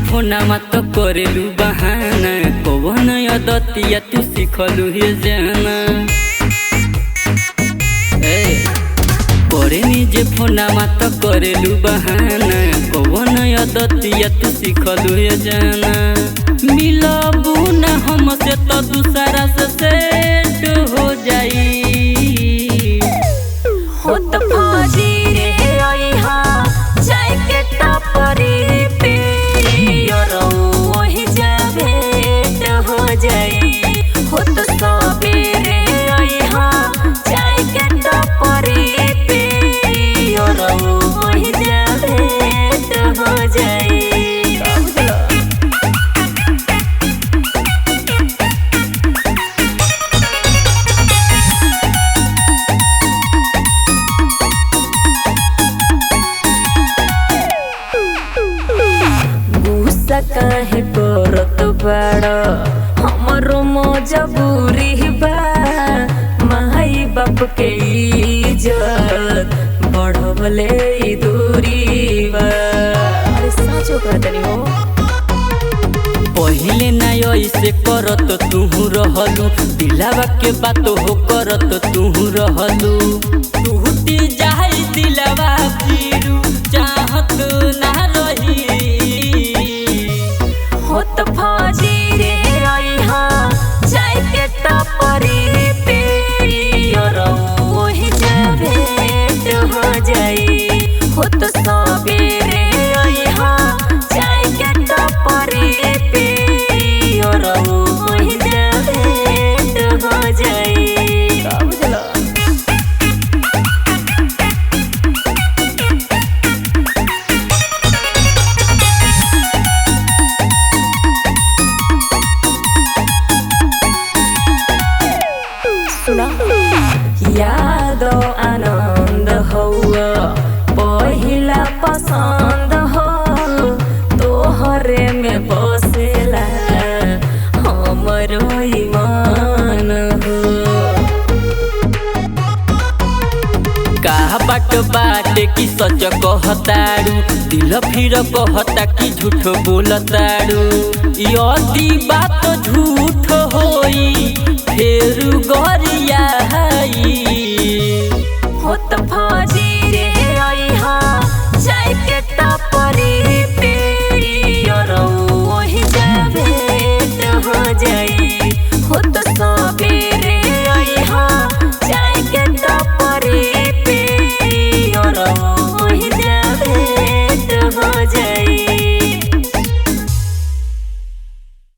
फोनमा तो करेलू बहाना कौन अदतिया तू सिखलू हे जाना करे निजे फोनमा तो करेलू बहाना कौन अदतिया तू सिखलू हे जाना मिलबू न हमसे तो दूसरा से सेट हो जाई हो तो फौजी रे ओइहा जाय के टपरी पे वही जब भेंट हो जाई हो तो सबेरे ओइहा जाय के टपरी पे वही जब भेंट हो जाई। काहे करत बाड़ हमरो मजबूरी बा माई बाप के इज्जत बढ़वले दूरी बा। अरे साचो कहतनी हो पहिले ना ऐसे करत तू रहलू दिलावा के बात हो करत तू रहलू टूटी जाई दिलावा फिरू चाहत ना रही हो तो फौजी रे ओइहा जाय के टपरी पे वही जब भेंट हो जाई हो तो सबेरे ओइहा जाय के टपरी पे वही जब भेंट हो जाई। यादो आनंद हौआ पहिला पसंद हो तोहरे में बसेला हमरो ईमान हो कहा बाट बाटे की सच कहतारू दिल फिर कहता कि झूठ बोलतारू यदि बात झूठ होई फेरू गरिया हो तो